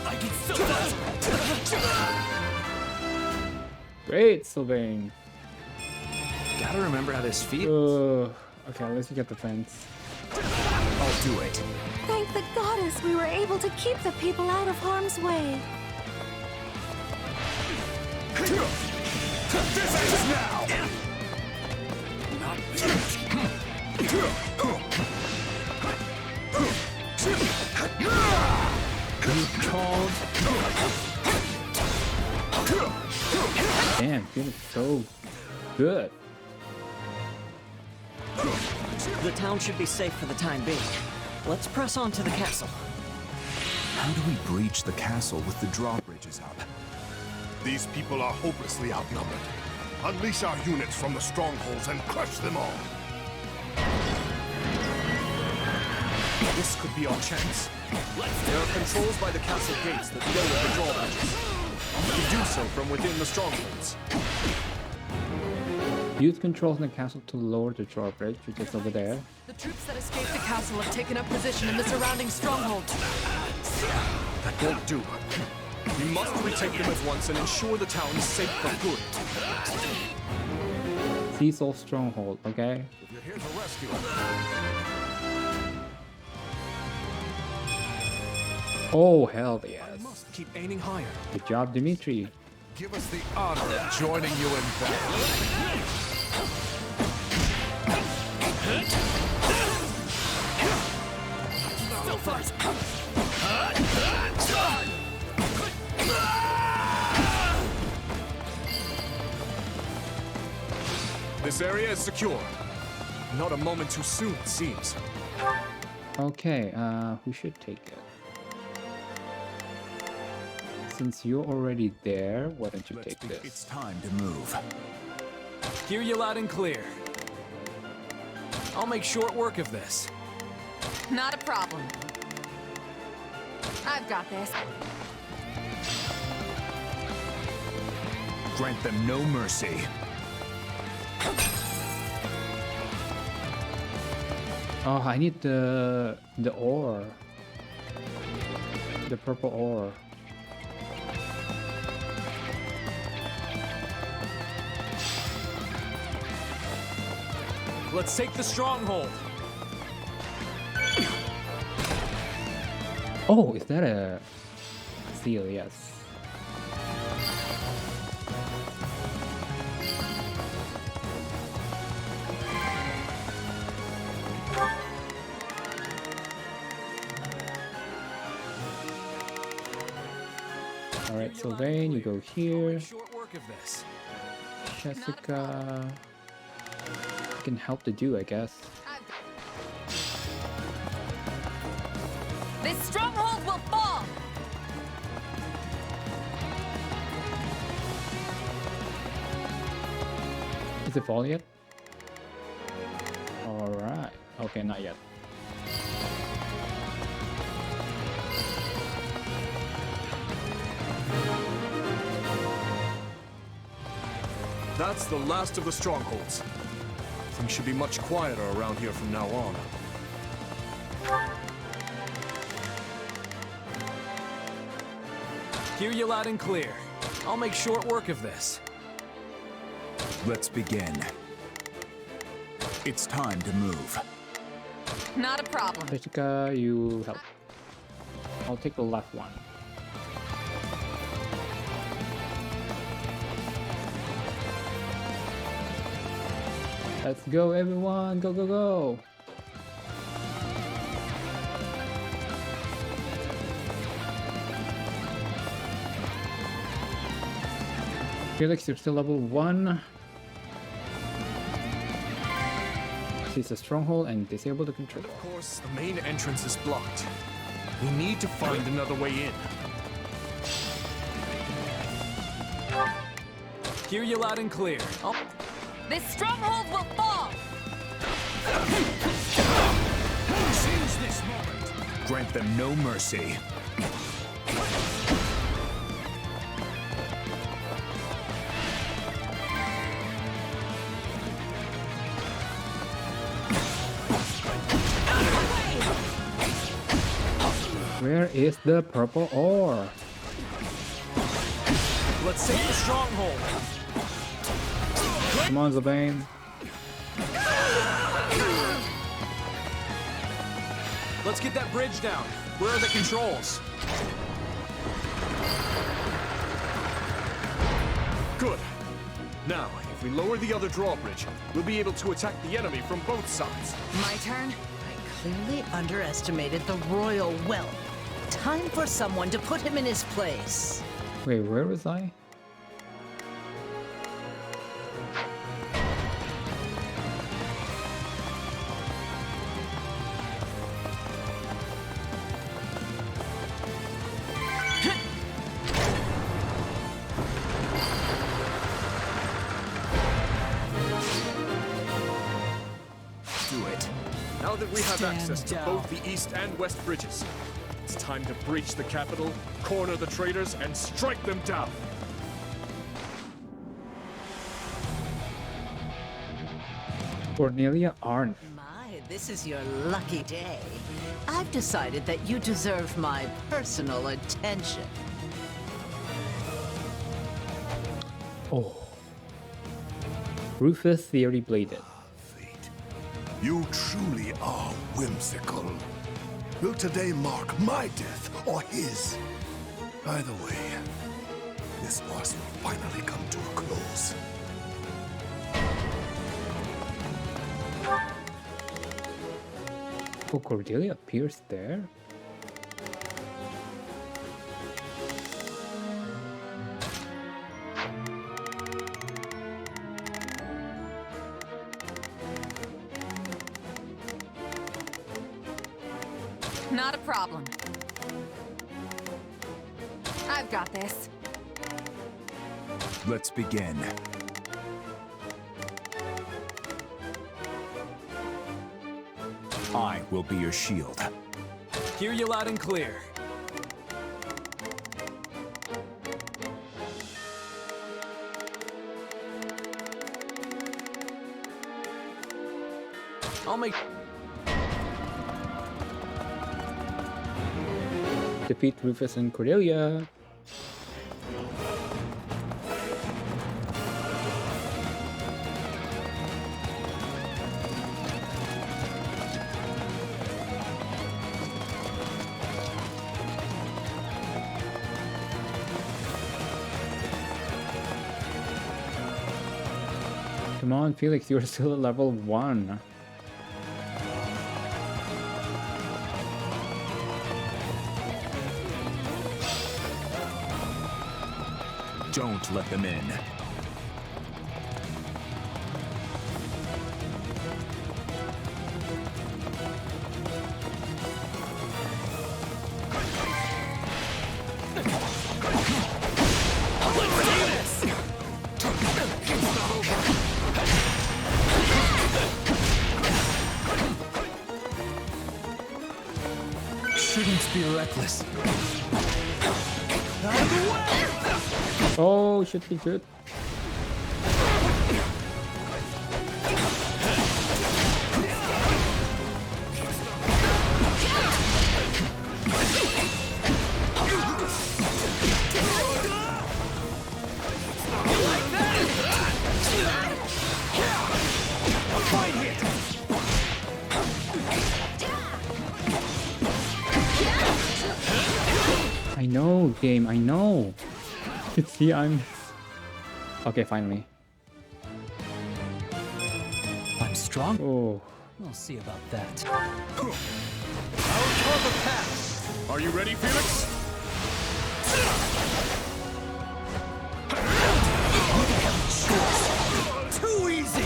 I can feel that! Great, Sylvain. Gotta remember how this feels. Okay, let's get the fence. I'll do it. Thank the goddess we were able to keep the people out of harm's way. This ends now! Not Damn, feeling so good. The town should be safe for the time being. Let's press on to the castle. How do we breach the castle with the drawbridges up? These people are hopelessly outnumbered. Unleash our units from the strongholds and crush them all. This could be our chance. There are controls by the castle gates that lower the drawbridges. We can do so from within the strongholds. Use controls in the castle to lower the drawbridge, which is over there. The troops that escaped the castle have taken up position in the surrounding strongholds. That won't do. We must retake them at once and ensure the town is safe for good. Seize all stronghold, okay? If you're here to rescue us. Oh, hell yes. I must keep aiming higher. Good job, Dimitri. Give us the honor of joining you in battle. So far. This area is secure. Not a moment too soon, it seems. Okay, who should take it? Since you're already there, why don't you take this? It's time to move. Hear you loud and clear. I'll make short work of this. Not a problem. I've got this. Grant them no mercy. Oh, I need the ore. The purple ore. Let's take the stronghold. Oh, is that a seal? Yes. Alright, Sylvain, you go here. Short work of this. Jessica can help to do, I guess. This stronghold will fall! Is it fall yet? Alright. Okay, not yet. That's the last of the strongholds. Things should be much quieter around here from now on. Hear you loud and clear. I'll make short work of this. Let's begin. It's time to move. Not a problem. Jessica, you help. I'll take the left one. Let's go, everyone! Go, go, go! Felix, you're still level 1. Seize the stronghold and disable the control. Of course, the main entrance is blocked. We need to find another way in. Hear you loud and clear. This stronghold will fall! Seize this moment. Grant them no mercy. Where is the purple ore? Let's save the stronghold. Come on, Zabane. Let's get that bridge down. Where are the controls? Good. Now, if we lower the other drawbridge, we'll be able to attack the enemy from both sides. My turn? I clearly underestimated the royal wealth. Time for someone to put him in his place. Wait, where was I? Now that we have access to both the east and west bridges, it's time to breach the capital, corner the traitors, and strike them down. Cornelia Arn. My, this is your lucky day. I've decided that you deserve my personal attention. Oh. Rufus Theory Bladed. You truly are whimsical. Will today mark my death or his? Either way, this farce will finally come to a close. Oh, Cordelia appears there? Not a problem. I've got this. Let's begin. I will be your shield. Hear you loud and clear. I'll make... Defeat Rufus and Cordelia. Come on, Felix, you're still at level 1. Don't let them in. Shouldn't be reckless. Oh, should be good. I know, game, I know. See, I'm... Okay, finally. I'm strong. Oh. We'll see about that. I'll carve a path. Are you ready, Felix? Too easy!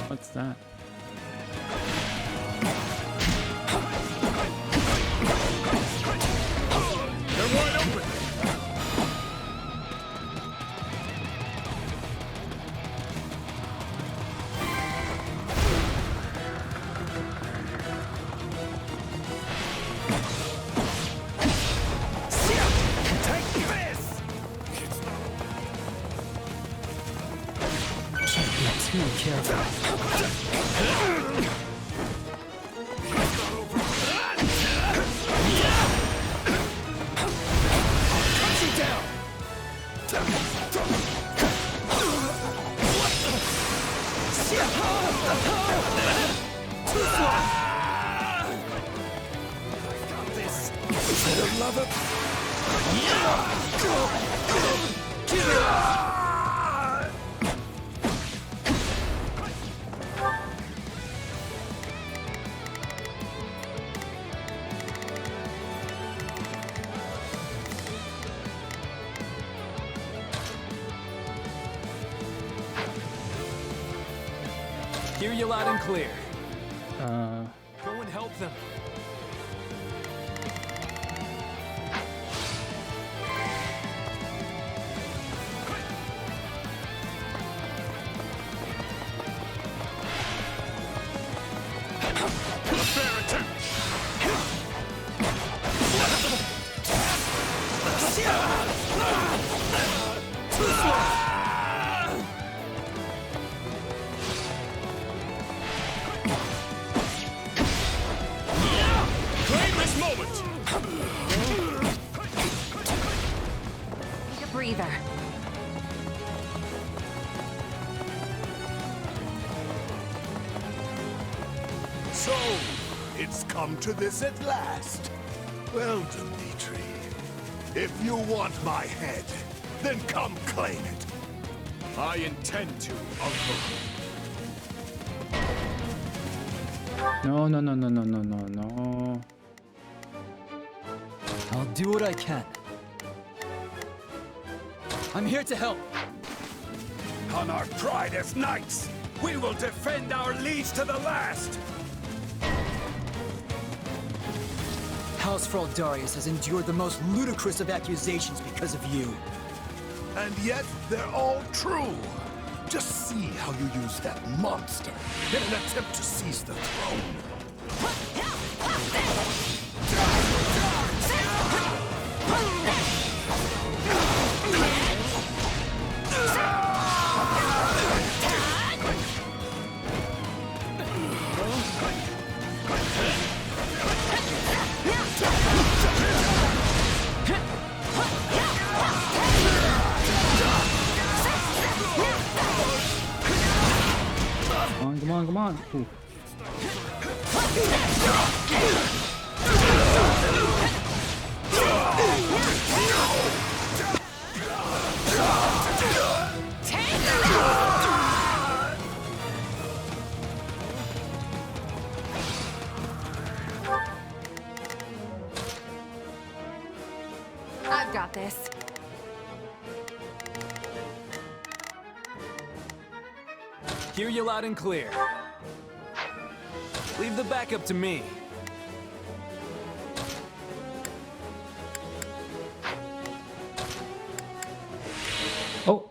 What's that? They're wide open. too careful. Cut you down! For the love of... Hear you loud and clear. Go and help them. Claim this moment! Take a breather. So, it's come to this at last. Well, Dimitri, if you want my head, then come claim it. I intend to, Uncle. No, no, no, no, no, no, no, no. I'll do what I can. I'm here to help. On our pride as knights, we will defend our liege to the last! House Fraldarius has endured the most ludicrous of accusations because of you. And yet, they're all true. Just see how you use that monster in an attempt to seize the throne. Come on, come on. Ooh. I've got this. Hear you loud and clear. Leave the backup to me. Oh!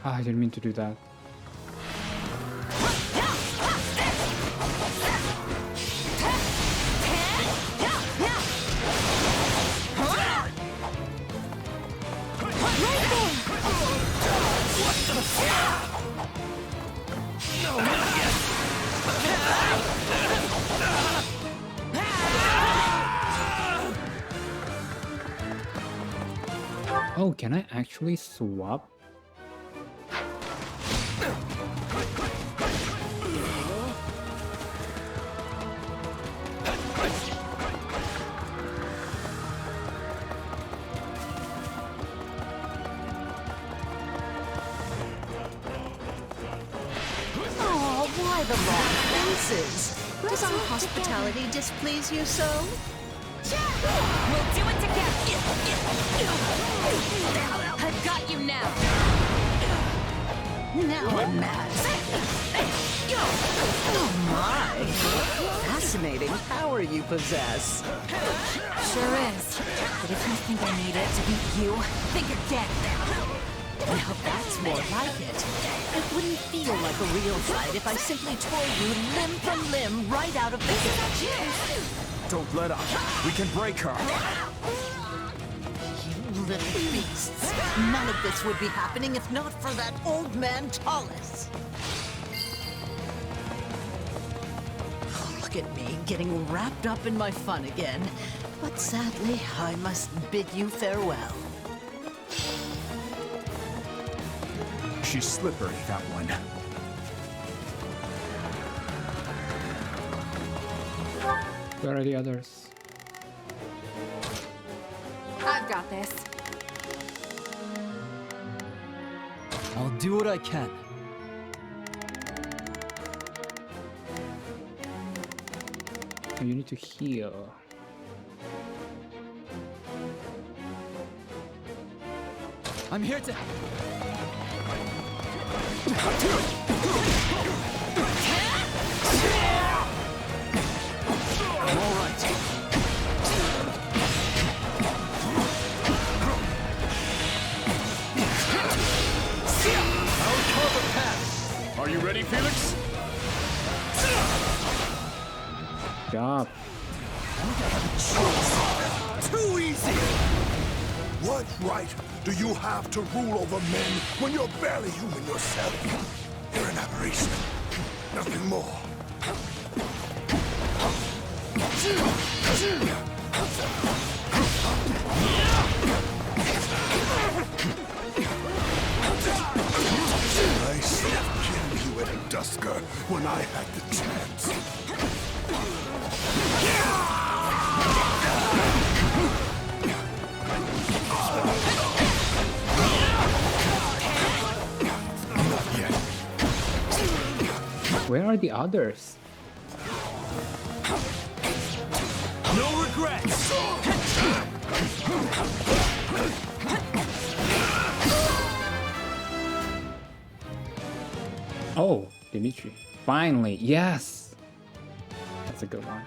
Ah, I didn't mean to do that. Oh, can I actually swap? Oh, why the long faces? Does our hospitality displease you so? We'll do it together. I've got you now. Now I'm mad. Oh my! Fascinating power you possess. Sure is. But if you think I need it to beat you, think again. Now that's more like it. It wouldn't feel like a real fight if I simply tore you limb from limb right out of the gate. Don't let up. We can break her. You little beasts. None of this would be happening if not for that old man Tallis. getting wrapped up in my fun again. But sadly, I must bid you farewell. She's slippery, that one. Where are the others? I've got this. I'll do what I can. You need to heal. I'm here to... I'm all right. I'll carve a path. Are you ready, Felix? Job. Too easy! What right do you have to rule over men when you're barely human yourself? You're an aberration. Nothing more. I should have killed you at a Dusker when I had the chance. Where are the others? No regrets! Oh, Dimitri. Finally, yes! That's a good one.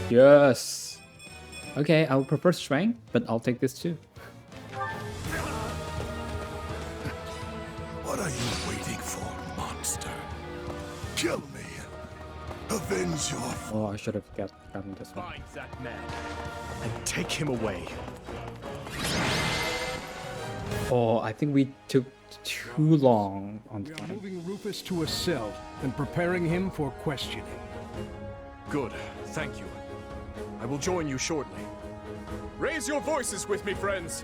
Yes! Okay, I would prefer strength, but I'll take this too. What are you waiting for, monster? Kill me. Avenge your... Oh, I should have gotten this one. Find that man and take him away. Oh, I think we took too long on We are time. moving Rufus to a cell and preparing him for questioning. Good, thank you. I will join you shortly. Raise your voices with me, friends.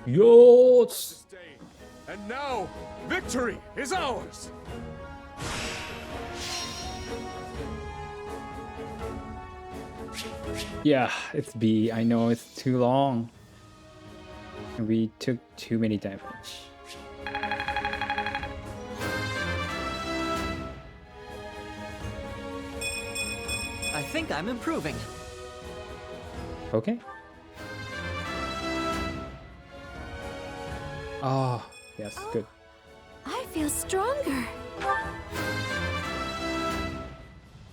Yes! And now, victory is ours! Yeah, it's B. I know it's too long. And we took too many damage. I think I'm improving. Okay. Oh, yes, good. I feel stronger.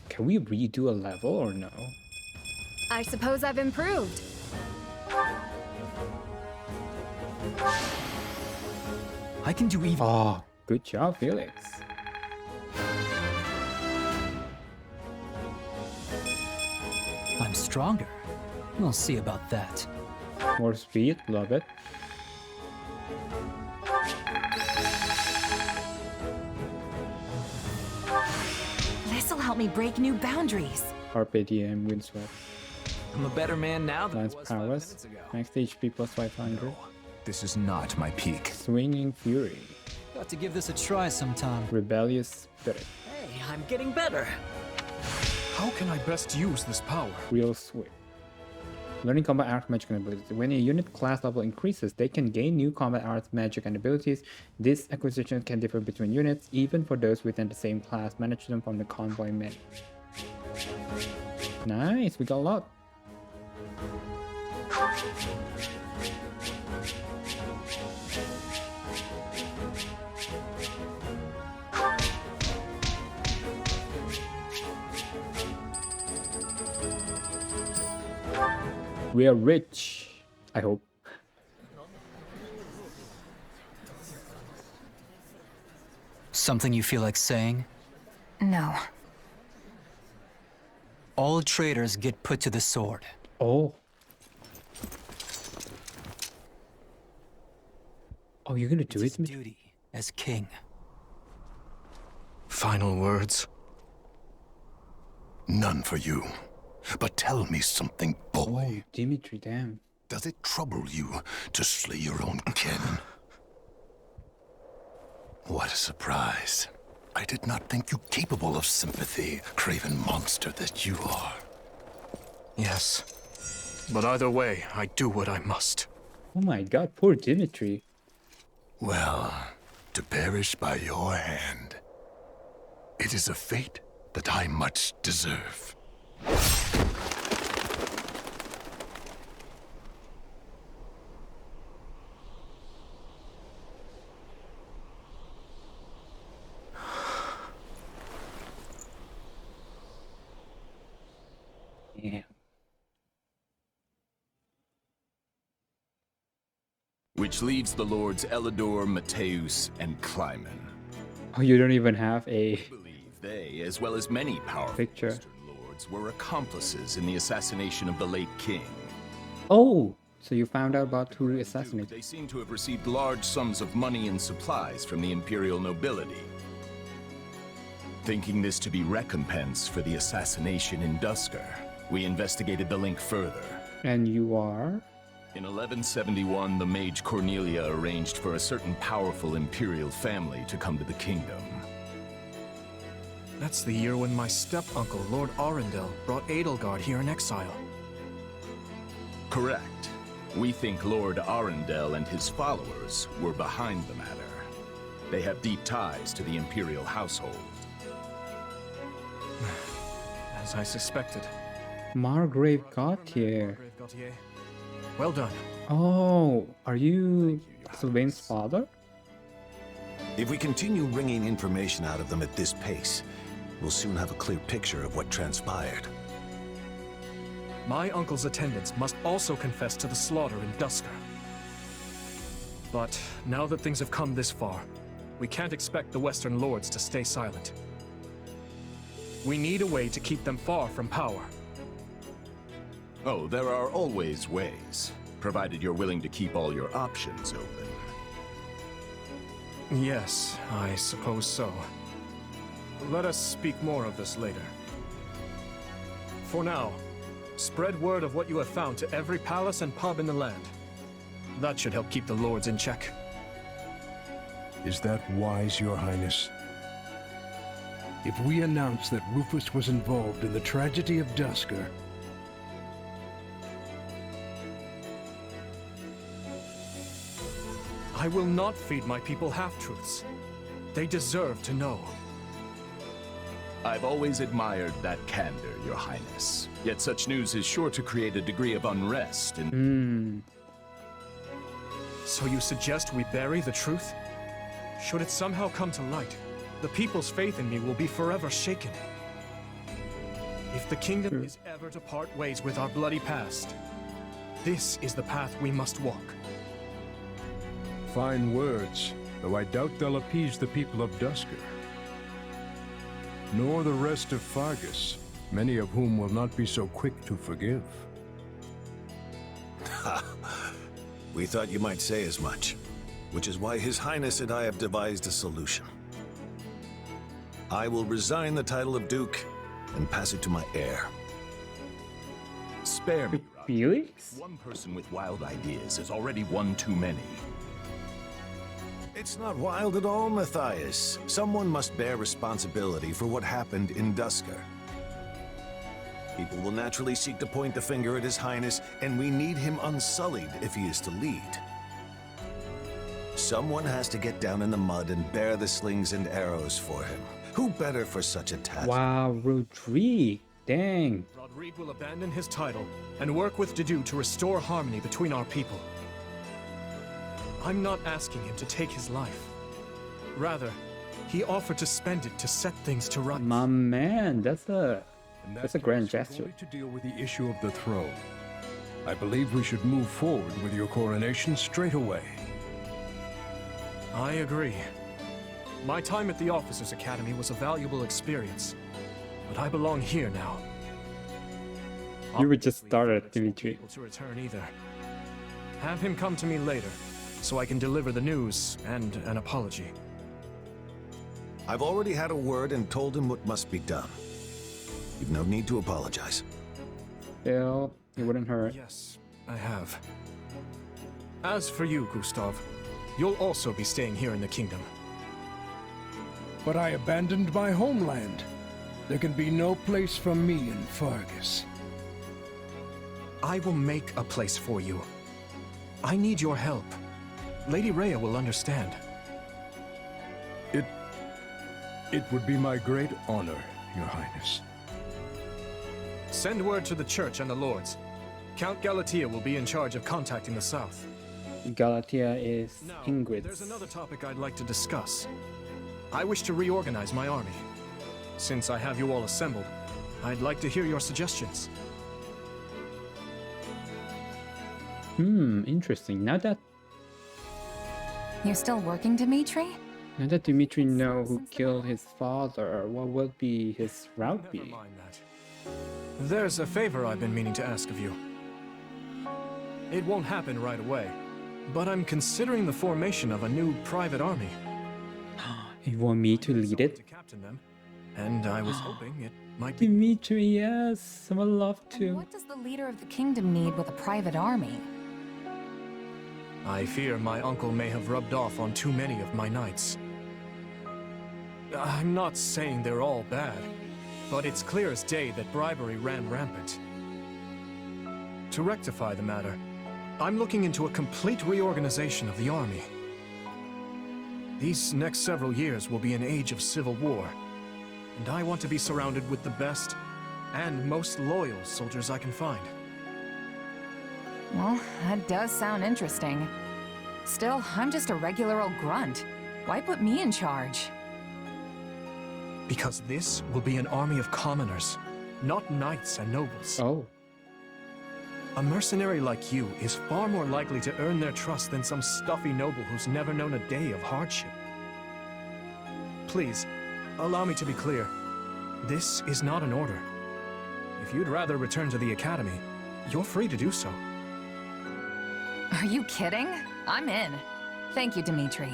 Can we redo a level or no? I suppose I've improved. I can do even. Oh, good job, Felix. I'm stronger. We'll see about that. More speed, love it. This'll help me break new boundaries. Carpe diem, windswept. I'm a better man now than I Lance was 5 prowess. minutes ago. Max HP plus 500. This is not my peak. Swinging fury. Got to give this a try sometime. Rebellious spirit. Hey, I'm getting better. How can I best use this power? Real swift. Learning combat arts, magic, and abilities. When a unit class level increases, they can gain new combat arts, magic, and abilities. This acquisition can differ between units, even for those within the same class. Manage them from the convoy menu. Nice, we got a lot. We are rich, I hope. Something you feel like saying? No. All traitors get put to the sword. Oh. Oh, you're gonna do It's it? his duty as king. final words? None for you. But tell me something, boy. Oh, Dimitri, damn. Does it trouble you to slay your own kin? What a surprise. I did not think you capable of sympathy, craven monster that you are. Yes. But either way, I do what I must. Oh my god, poor Dimitri. Well, to perish by your hand, it is a fate that I much deserve. Yeah. Which leaves the lords Elidor, Mateus, and Kleiman. Oh, you don't even have a They, as well as many powerful picture. Western lords, were accomplices in the assassination of the late king. Oh, so you found out about who assassinated. They seem to have received large sums of money and supplies from the imperial nobility. Thinking this to be recompense for the assassination in Duscur, we investigated the link further. And you are? In 1171, the mage Cornelia arranged for a certain powerful imperial family to come to the kingdom. That's the year when my step-uncle, Lord Arundel, brought Edelgard here in exile. Correct. We think Lord Arundel and his followers were behind the matter. They have deep ties to the imperial household. As I suspected. Margrave Gautier. Well done. Oh, are you Sylvain's father? If we continue wringing information out of them at this pace, we'll soon have a clear picture of what transpired. My uncle's attendants must also confess to the slaughter in Duscur. But now that things have come this far, we can't expect the Western Lords to stay silent. We need a way to keep them far from power. Oh, there are always ways, provided you're willing to keep all your options open. Yes, I suppose so. Let us speak more of this later. For now, spread word of what you have found to every palace and pub in the land. That should help keep the lords in check. Is that wise, Your Highness? If we announce that Rufus was involved in the tragedy of Duscur, I will not feed my people half-truths. They deserve to know. I've always admired that candor, Your Highness. Yet such news is sure to create a degree of unrest and... So you suggest we bury the truth? Should it somehow come to light, the people's faith in me will be forever shaken. If the kingdom is ever to part ways with our bloody past, this is the path we must walk. fine words, though I doubt they'll appease the people of Duscur. Nor the rest of Fargus, many of whom will not be so quick to forgive. We thought you might say as much, which is why His Highness and I have devised a solution. I will resign the title of Duke and pass it to my heir. Spare me, Felix? One person with wild ideas is already one too many. It's not wild at all, Matthias. Someone must bear responsibility for what happened in Duscur. People will naturally seek to point the finger at His Highness, and we need him unsullied if he is to lead. Someone has to get down in the mud and bear the slings and arrows for him. Who better for such a task? Wow, Rodrigue. Dang. Rodrigue will abandon his title and work with Dedue to restore harmony between our people. I'm not asking him to take his life. Rather, he offered to spend it to set things to rights. My man, that's a grand gesture. To deal with the issue of the throne, I believe we should move forward with your coronation straight away. I agree. My time at the Officers' Academy was a valuable experience, but I belong here now. You were just started, Dimitri. Able to return either. Have him come to me later, so I can deliver the news and an apology. I've already had a word and told him what must be done. You've no need to apologize. Still, it wouldn't hurt. Yes, I have. As for you, Gustav, you'll also be staying here in the kingdom. But I abandoned my homeland. There can be no place for me in Fargus. I will make a place for you. I need your help. Lady Rhea will understand. It would be my great honor, Your Highness. Send word to the church and the lords. Count Galatea will be in charge of contacting the south. Galatea is Now, Ingrid. there's another topic I'd like to discuss. I wish to reorganize my army. Since I have you all assembled, I'd like to hear your suggestions. Interesting. Now that You still working, Dimitri? Dimitri know who killed his father, what will be his route Never be? mind that. There's a favor I've been meaning to ask of you. It won't happen right away, but I'm considering the formation of a new private army. You want me to lead it? To captain them, and I was hoping it might be. Dimitri, yes, I would love And to. what does the leader of the kingdom need with a private army? I fear my uncle may have rubbed off on too many of my knights. I'm not saying they're all bad, but it's clear as day that bribery ran rampant. To rectify the matter, I'm looking into a complete reorganization of the army. These next several years will be an age of civil war, and I want to be surrounded with the best and most loyal soldiers I can find. Well, that does sound interesting. Still, I'm just a regular old grunt. Why put me in charge? Because this will be an army of commoners, not knights and nobles. Oh. A mercenary like you is far more likely to earn their trust than some stuffy noble who's never known a day of hardship. Please, allow me to be clear. This is not an order. If you'd rather return to the academy, you're free to do so. Are you kidding? I'm in. Thank you, Dimitri.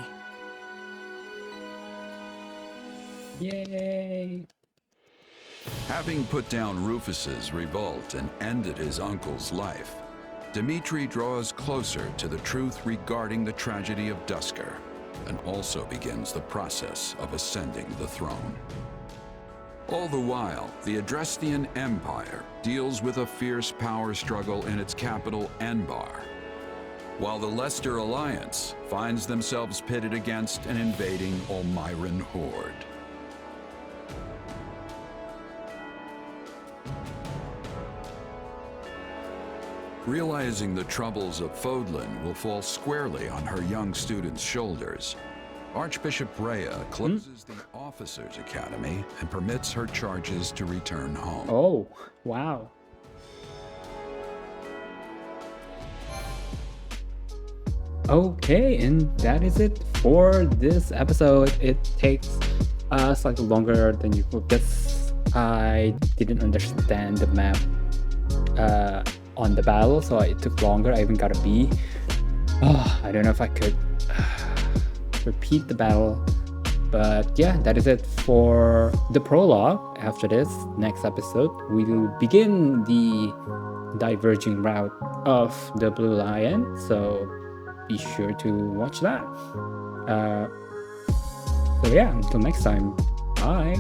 Yay! Having put down Rufus's revolt and ended his uncle's life, Dimitri draws closer to the truth regarding the tragedy of Duscur, and also begins the process of ascending the throne. All the while, the Adrestian Empire deals with a fierce power struggle in its capital, Enbar, while the Leicester Alliance finds themselves pitted against an invading Olmyran horde. Realizing the troubles of Fodlan will fall squarely on her young students' shoulders, Archbishop Rhea closes the Officers' Academy and permits her charges to return home. Oh, wow. Okay, and that is it for this episode. It takes slightly longer than usual because I didn't understand the map on the battle, so it took longer. I even got a B. Oh, I don't know if I could repeat the battle, but yeah, that is it for the prologue. After this next episode, we will begin the diverging route of the Blue Lion, so be sure to watch that. So yeah, until next time, bye.